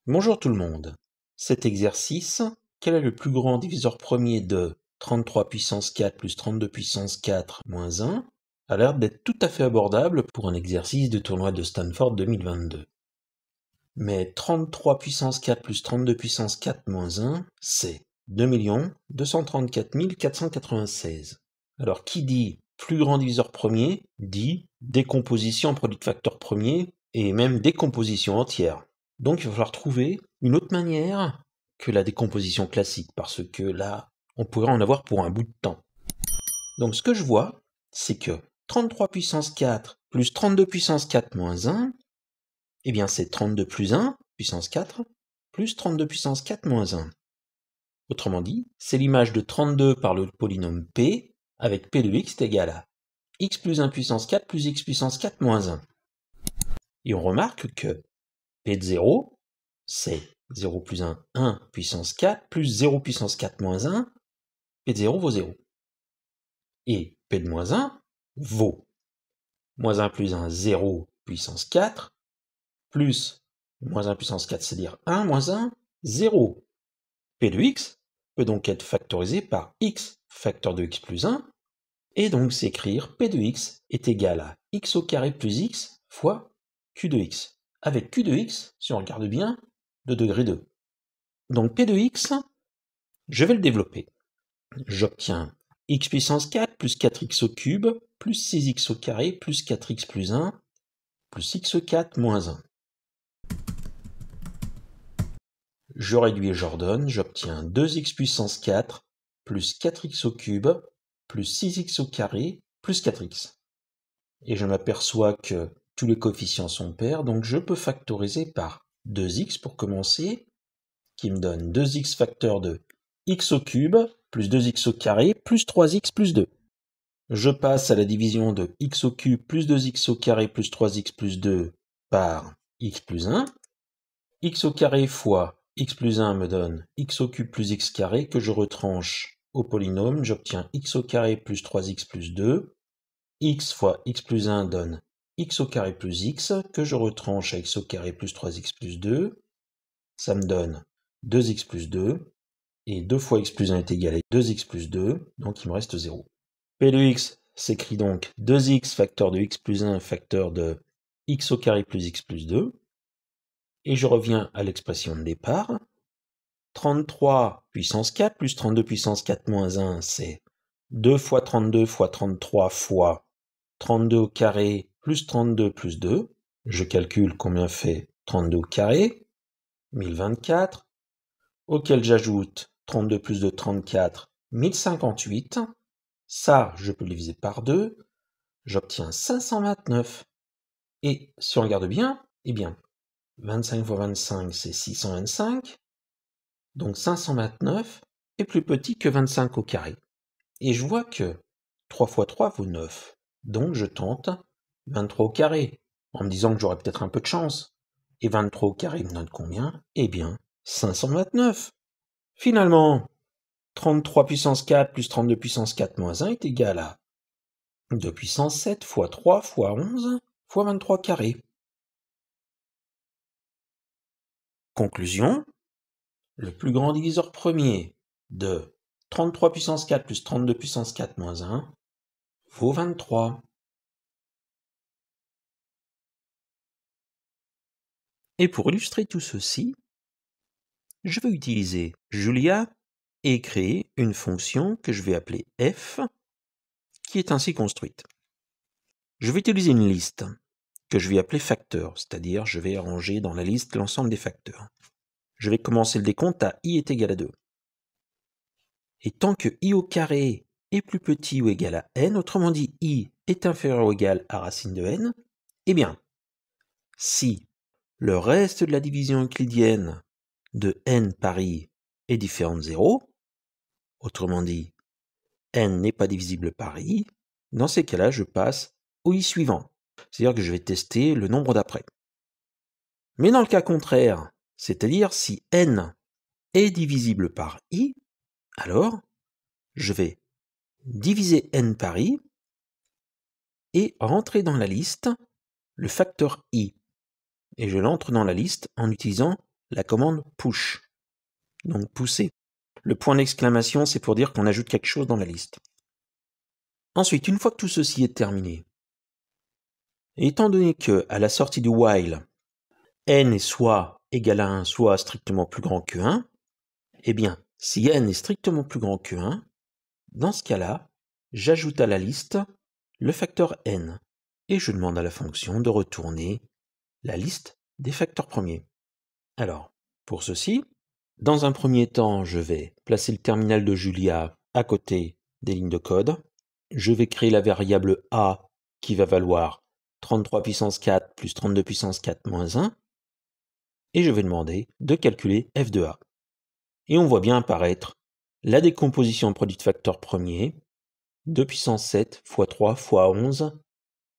Bonjour tout le monde. Cet exercice, quel est le plus grand diviseur premier de 33 puissance 4 plus 32 puissance 4 moins 1, a l'air d'être tout à fait abordable pour un exercice de tournoi de Stanford 2022. Mais 33 puissance 4 plus 32 puissance 4 moins 1, c'est 2 234 496. Alors qui dit plus grand diviseur premier, dit décomposition en produit de facteurs premiers et même décomposition entière. Donc il va falloir trouver une autre manière que la décomposition classique, parce que là, on pourrait en avoir pour un bout de temps. Donc ce que je vois, c'est que 33 puissance 4 plus 32 puissance 4 moins 1, eh bien c'est 32 plus 1 puissance 4 plus 32 puissance 4 moins 1. Autrement dit, c'est l'image de 32 par le polynôme p, avec p de x est égal à x plus 1 puissance 4 plus x puissance 4 moins 1. Et on remarque que p de 0, c'est 0 plus 1, 1 puissance 4, plus 0 puissance 4 moins 1, p de 0 vaut 0. Et p de moins 1 vaut moins 1 plus 1, 0 puissance 4, plus moins 1 puissance 4, c'est-à-dire 1 moins 1, 0. P de x peut donc être factorisé par x facteur de x plus 1, et donc s'écrire p de x est égal à x au carré plus x fois q de x, avec q de x, si on regarde bien, de degré 2. Donc p de x, je vais le développer. J'obtiens x puissance 4 plus 4x au cube plus 6x au carré plus 4x plus 1 plus x4 moins 1. Je réduis et j'ordonne, j'obtiens 2x puissance 4 plus 4x au cube plus 6x au carré plus 4x. Et je m'aperçois que tous les coefficients sont pairs, donc je peux factoriser par 2x pour commencer, qui me donne 2x facteur de x au cube plus 2x au carré plus 3x plus 2. Je passe à la division de x au cube plus 2x au carré plus 3x plus 2 par x plus 1. X au carré fois x plus 1 me donne x au cube plus x carré que je retranche au polynôme. J'obtiens x au carré plus 3x plus 2. X fois x plus 1 donne x au carré plus x que je retranche à x au carré plus 3x plus 2. Ça me donne 2x plus 2. Et 2 fois x plus 1 est égal à 2x plus 2. Donc il me reste 0. P de x s'écrit donc 2x facteur de x plus 1 facteur de x au carré plus x plus 2. Et je reviens à l'expression de départ. 33 puissance 4 plus 32 puissance 4 moins 1, c'est 2 fois 32 fois 33 fois 32 au carré plus 32 plus 2. Je calcule combien fait 32 au carré. 1024. Auquel j'ajoute 32 plus 2, 34. 1058. Ça, je peux le diviser par 2. J'obtiens 529. Et si on regarde bien, eh bien, 25 fois 25, c'est 625. Donc 529 est plus petit que 25 au carré. Et je vois que 3 fois 3 vaut 9. Donc je tente 23 au carré, en me disant que j'aurais peut-être un peu de chance. Et 23 au carré me donne combien? Eh bien, 529. Finalement, 33 puissance 4 plus 32 puissance 4 moins 1 est égal à 2 puissance 7 fois 3 fois 11 fois 23 carré. Conclusion, le plus grand diviseur premier de 33 puissance 4 plus 32 puissance 4 moins 1 vaut 23. Et pour illustrer tout ceci, je vais utiliser Julia et créer une fonction que je vais appeler f, qui est ainsi construite. Je vais utiliser une liste que je vais appeler facteur, c'est-à-dire je vais arranger dans la liste l'ensemble des facteurs. Je vais commencer le décompte à i est égal à 2. Et tant que i au carré est plus petit ou égal à n, autrement dit i est inférieur ou égal à racine de n, eh bien, si le reste de la division euclidienne de n par i est différent de 0, autrement dit, n n'est pas divisible par i, dans ces cas-là, je passe au i suivant, c'est-à-dire que je vais tester le nombre d'après. Mais dans le cas contraire, c'est-à-dire si n est divisible par i, alors je vais diviser n par i et rentrer dans la liste le facteur i. Et je l'entre dans la liste en utilisant la commande push, donc pousser. Le point d'exclamation, c'est pour dire qu'on ajoute quelque chose dans la liste. Ensuite, une fois que tout ceci est terminé, étant donné que à la sortie du while, n est soit égal à 1, soit strictement plus grand que 1, eh bien, si n est strictement plus grand que 1, dans ce cas-là, j'ajoute à la liste le facteur n, et je demande à la fonction de retourner la liste des facteurs premiers. Alors, pour ceci, dans un premier temps, je vais placer le terminal de Julia à côté des lignes de code. Je vais créer la variable a qui va valoir 33 puissance 4 plus 32 puissance 4 moins 1. Et je vais demander de calculer f de a. Et on voit bien apparaître la décomposition produit de facteur premier, 2 puissance 7 fois 3 fois 11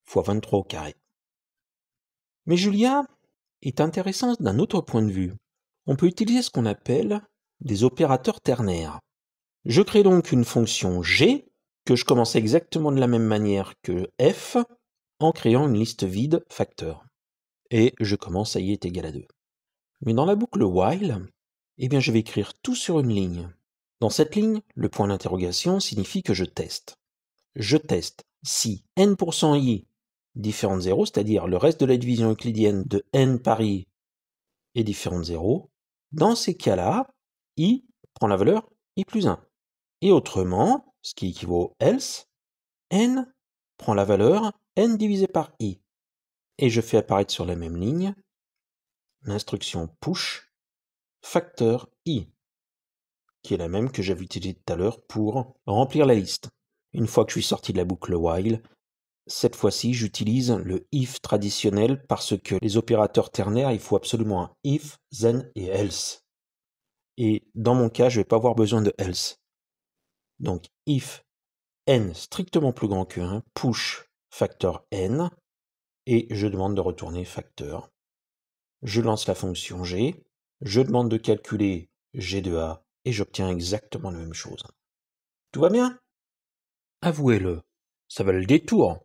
fois 23 au carré. Mais Julia est intéressante d'un autre point de vue. On peut utiliser ce qu'on appelle des opérateurs ternaires. Je crée donc une fonction g que je commence exactement de la même manière que f en créant une liste vide facteur. Et je commence à y est égal à 2. Mais dans la boucle while, eh bien je vais écrire tout sur une ligne. Dans cette ligne, le point d'interrogation signifie que je teste. Je teste si n%i différent de 0, c'est-à-dire le reste de la division euclidienne de n par i est différent de 0. Dans ces cas-là, i prend la valeur i plus 1. Et autrement, ce qui équivaut else, n prend la valeur n divisé par i. Et je fais apparaître sur la même ligne l'instruction push facteur i, qui est la même que j'avais utilisée tout à l'heure pour remplir la liste. Une fois que je suis sorti de la boucle while, cette fois-ci j'utilise le if traditionnel parce que les opérateurs ternaires, il faut absolument un if, then et else. Et dans mon cas, je ne vais pas avoir besoin de else. Donc if n strictement plus grand que 1, push facteur n, et je demande de retourner facteur. Je lance la fonction g, je demande de calculer g de a, et j'obtiens exactement la même chose. Tout va bien? Avouez-le, ça valait le détour.